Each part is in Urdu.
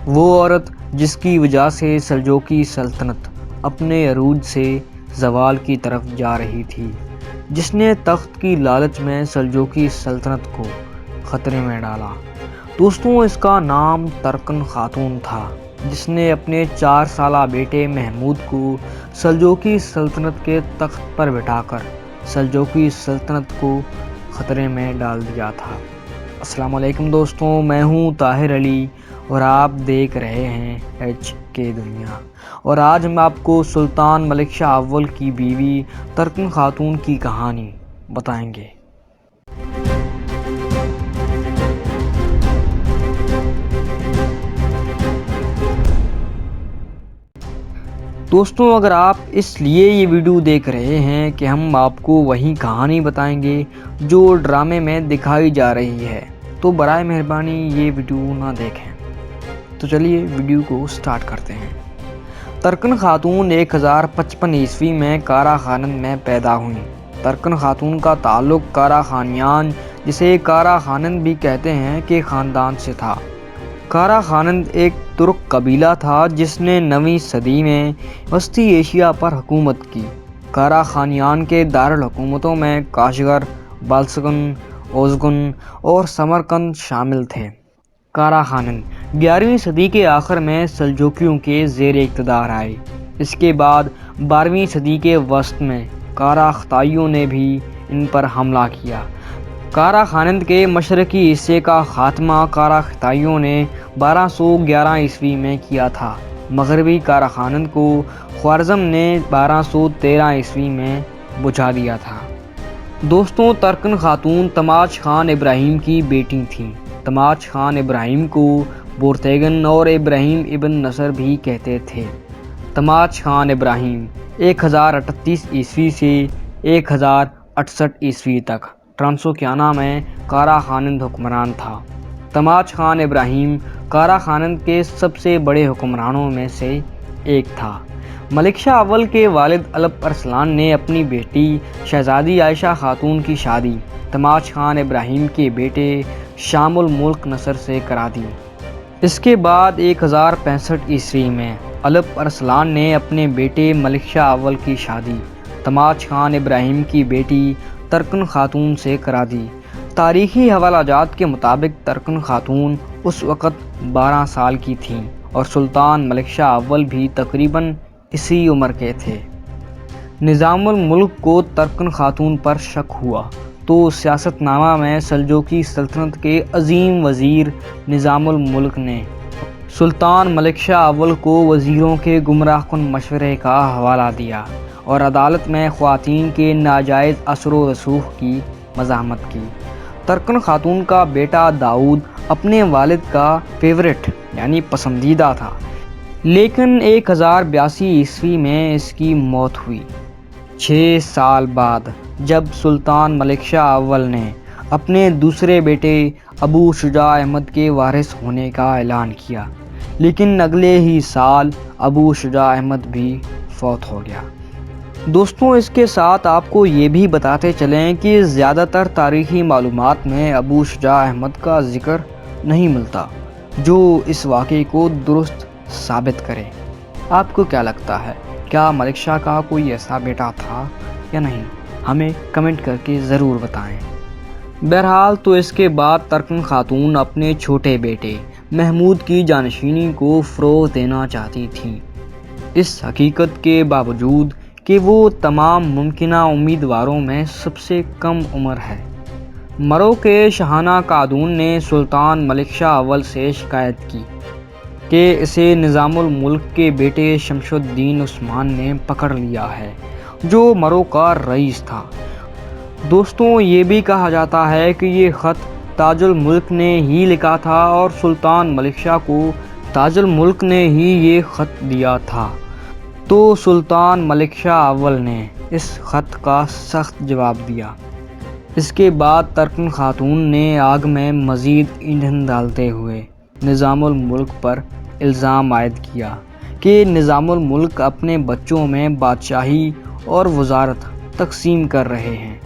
وہ عورت جس کی وجہ سے سلجوقی سلطنت اپنے عروج سے زوال کی طرف جا رہی تھی، جس نے تخت کی لالچ میں سلجوقی سلطنت کو خطرے میں ڈالا۔ دوستوں، اس کا نام ترکن خاتون تھا، جس نے اپنے 4 سالہ بیٹے محمود کو سلجوقی سلطنت کے تخت پر بٹھا کر سلجوقی سلطنت کو خطرے میں ڈال دیا تھا۔ السلام علیکم دوستوں، میں ہوں طاہر علی اور آپ دیکھ رہے ہیں ایچ کے دنیا، اور آج ہم آپ کو سلطان ملک شاہ اول کی بیوی ترکن خاتون کی کہانی بتائیں گے۔ دوستوں، اگر آپ اس لیے یہ ویڈیو دیکھ رہے ہیں کہ ہم آپ کو وہی کہانی بتائیں گے جو ڈرامے میں دکھائی جا رہی ہے، تو برائے مہربانی یہ ویڈیو نہ دیکھیں۔ تو چلیے ویڈیو کو سٹارٹ کرتے ہیں۔ ترکن خاتون 1055 عیسوی میں کارا خانند میں پیدا ہوئیں۔ ترکن خاتون کا تعلق کارا خانیان، جسے کارا خانند بھی کہتے ہیں، کے خاندان سے تھا۔ کارا خانند ایک ترک قبیلہ تھا جس نے 9ویں صدی میں وسطی ایشیا پر حکومت کی۔ کارا خانیان کے دارالحکومتوں میں کاشغر، بالسگن، اوزگن اور سمرقند شامل تھے۔ کارا خانند 11ویں صدی کے آخر میں سلجوقیوں کے زیر اقتدار آئے۔ اس کے بعد 12ویں صدی کے وسط میں کارا خطائیوں نے بھی ان پر حملہ کیا۔ کارا خانند کے مشرقی حصے کا خاتمہ کارا خطائیوں نے 1211 عیسوی میں کیا تھا۔ مغربی کارا خانند کو خوارزم نے 1213 عیسوی میں بجھا دیا تھا۔ دوستوں، ترکن خاتون تماچ خان ابراہیم کی بیٹی تھیں۔ تماچ خان ابراہیم کو بورتیگن اور ابراہیم ابن نصر بھی کہتے تھے۔ تماچ خان ابراہیم 1038 عیسوی سے 1068 عیسوی تک ٹرانسوکیانا میں کارا خانند حکمران تھا۔ تماچ خان ابراہیم کارا خانند کے سب سے بڑے حکمرانوں میں سے ایک تھا۔ ملک شاہ اول کے والد الپ ارسلان نے اپنی بیٹی شہزادی عائشہ خاتون کی شادی تماچ خان ابراہیم کے بیٹے شام الملک نصر سے کرا دی۔ اس کے بعد 1065 عیسوی میں الپ ارسلان نے اپنے بیٹے ملک شاہ اول کی شادی تماچ خان ابراہیم کی بیٹی ترکن خاتون سے کرا دی۔ تاریخی حوالہ جات کے مطابق ترکن خاتون اس وقت 12 سال کی تھیں اور سلطان ملک شاہ اول بھی تقریباً اسی عمر کے تھے۔ نظام الملک کو ترکن خاتون پر شک ہوا تو سیاست نامہ میں سلجوقی سلطنت کے عظیم وزیر نظام الملک نے سلطان ملک شاہ اول کو وزیروں کے گمراہ کن مشورے کا حوالہ دیا اور عدالت میں خواتین کے ناجائز اثر و رسوخ کی مزاحمت کی۔ ترکن خاتون کا بیٹا داؤد اپنے والد کا فیورٹ یعنی پسندیدہ تھا، لیکن 1082 عیسوی میں اس کی موت ہوئی۔ 6 سال بعد جب سلطان ملک شاہ اول نے اپنے دوسرے بیٹے ابو شجاع احمد کے وارث ہونے کا اعلان کیا، لیکن اگلے ہی سال ابو شجاع احمد بھی فوت ہو گیا۔ دوستوں، اس کے ساتھ آپ کو یہ بھی بتاتے چلیں کہ زیادہ تر تاریخی معلومات میں ابو شجاع احمد کا ذکر نہیں ملتا، جو اس واقعے کو درست ثابت کرے۔ آپ کو کیا لگتا ہے، کیا ملک شاہ کا کوئی ایسا بیٹا تھا یا نہیں؟ ہمیں کمنٹ کر کے ضرور بتائیں۔ بہرحال تو اس کے بعد ترکن خاتون اپنے چھوٹے بیٹے محمود کی جانشینی کو فروغ دینا چاہتی تھیں، اس حقیقت کے باوجود کہ وہ تمام ممکنہ امیدواروں میں سب سے کم عمر ہے۔ مرو کے شاہانہ قادون نے سلطان ملک شاہ اول سے شکایت کی کہ اسے نظام الملک کے بیٹے شمس الدین عثمان نے پکڑ لیا ہے، جو مرو کا رئیس تھا۔ دوستوں، یہ بھی کہا جاتا ہے کہ یہ خط تاج الملک نے ہی لکھا تھا اور سلطان ملک شاہ کو تاج الملک نے ہی یہ خط دیا تھا۔ تو سلطان ملک شاہ اول نے اس خط کا سخت جواب دیا۔ اس کے بعد ترکن خاتون نے آگ میں مزید ایندھن ڈالتے ہوئے نظام الملک پر الزام عائد کیا کہ نظام الملک اپنے بچوں میں بادشاہی اور وزارت تقسیم کر رہے ہیں۔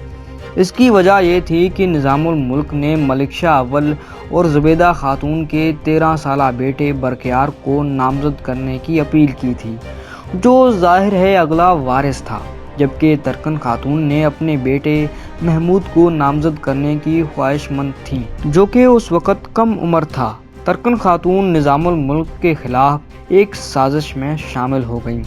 اس کی وجہ یہ تھی کہ نظام الملک نے ملک شاہ اول اور زبیدہ خاتون کے 13 سالہ بیٹے برقیار کو نامزد کرنے کی اپیل کی تھی، جو ظاہر ہے اگلا وارث تھا، جبکہ ترکن خاتون نے اپنے بیٹے محمود کو نامزد کرنے کی خواہش مند تھیں، جو کہ اس وقت کم عمر تھا۔ ترکن خاتون نظام الملک کے خلاف ایک سازش میں شامل ہو گئیں۔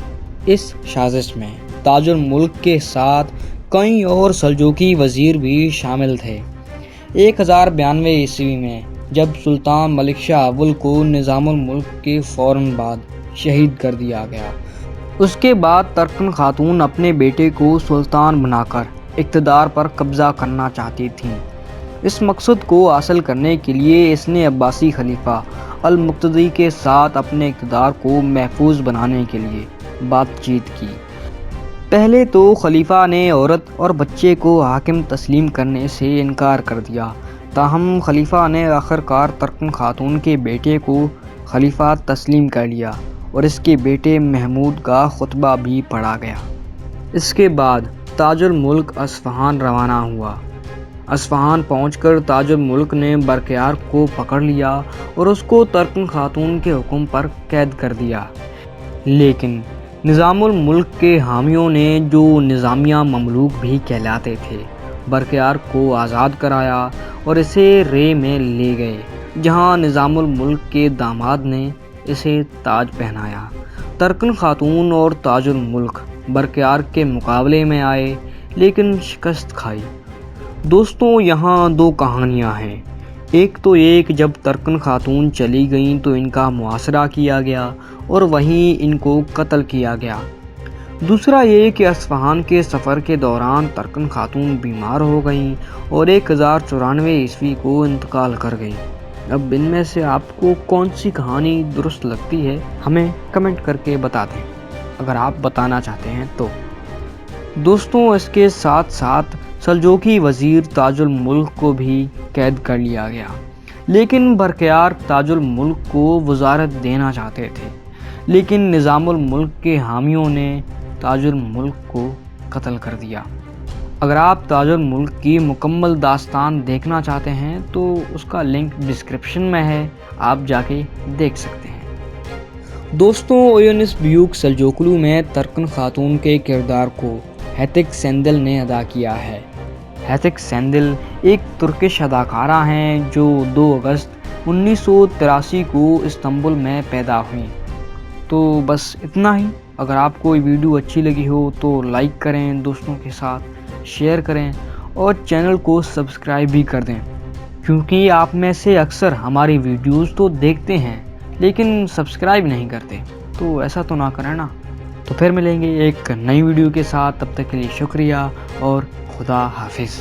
اس سازش میں تاج الملک کے ساتھ کئی اور سلجوقی وزیر بھی شامل تھے۔ 1092 عیسوی میں جب سلطان ملک شاہ اول کو نظام الملک کے فوراً بعد شہید کر دیا گیا، اس کے بعد ترکن خاتون اپنے بیٹے کو سلطان بنا کر اقتدار پر قبضہ کرنا چاہتی تھیں۔ اس مقصد کو حاصل کرنے کے لیے اس نے عباسی خلیفہ المقتدی کے ساتھ اپنے اقتدار کو محفوظ بنانے کے لیے بات چیت کی۔ پہلے تو خلیفہ نے عورت اور بچے کو حاکم تسلیم کرنے سے انکار کر دیا، تاہم خلیفہ نے آخرکار ترکن خاتون کے بیٹے کو خلیفہ تسلیم کر لیا اور اس کے بیٹے محمود کا خطبہ بھی پڑھا گیا۔ اس کے بعد تاج الملک اصفہان روانہ ہوا۔ اصفہان پہنچ کر تاج الملک نے برقیار کو پکڑ لیا اور اس کو ترکن خاتون کے حکم پر قید کر دیا، لیکن نظام الملک کے حامیوں نے، جو نظامیہ مملوک بھی کہلاتے تھے، برقیار کو آزاد کرایا اور اسے رے میں لے گئے، جہاں نظام الملک کے داماد نے اسے تاج پہنایا۔ ترکن خاتون اور تاج الملک برقیار کے مقابلے میں آئے لیکن شکست کھائی۔ دوستوں، یہاں دو کہانیاں ہیں۔ ایک تو یہ کہ جب ترکن خاتون چلی گئیں تو ان کا محاصرہ کیا گیا اور وہیں ان کو قتل کیا گیا۔ دوسرا یہ کہ اصفہان کے سفر کے دوران ترکن خاتون بیمار ہو گئیں اور 1094 عیسوی کو انتقال کر گئیں۔ اب ان میں سے آپ کو کون سی کہانی درست لگتی ہے، ہمیں کمنٹ کر کے بتا دیں، اگر آپ بتانا چاہتے ہیں تو۔ دوستوں، اس کے ساتھ ساتھ سلجوقی وزیر تاج الملک کو بھی قید کر لیا گیا، لیکن برقیار تاج الملک کو وزارت دینا چاہتے تھے، لیکن نظام الملک کے حامیوں نے تاج الملک کو قتل کر دیا۔ اگر آپ تاج الملک کی مکمل داستان دیکھنا چاہتے ہیں تو اس کا لنک ڈسکرپشن میں ہے، آپ جا کے دیکھ سکتے ہیں۔ دوستوں، اویونس بیوک سلجوقلو میں ترکن خاتون کے کردار کو ہیتک سیندل نے ادا کیا ہے۔ ہیتک سیندل ایک ترکش اداکارہ ہیں جو 2 اگست 1983 کو استنبول میں پیدا ہوئیں۔ تو بس اتنا ہی۔ اگر آپ کو یہ ویڈیو اچھی لگی ہو تو لائک کریں، دوستوں کے ساتھ شیئر کریں اور چینل کو سبسکرائب بھی کر دیں، کیونکہ آپ میں سے اکثر ہماری ویڈیوز تو دیکھتے ہیں لیکن سبسکرائب نہیں کرتے، تو ایسا تو نہ کریں نا۔ تو پھر ملیں گے ایک نئی ویڈیو کے ساتھ، تب تک کے لیے شکریہ اور خدا حافظ۔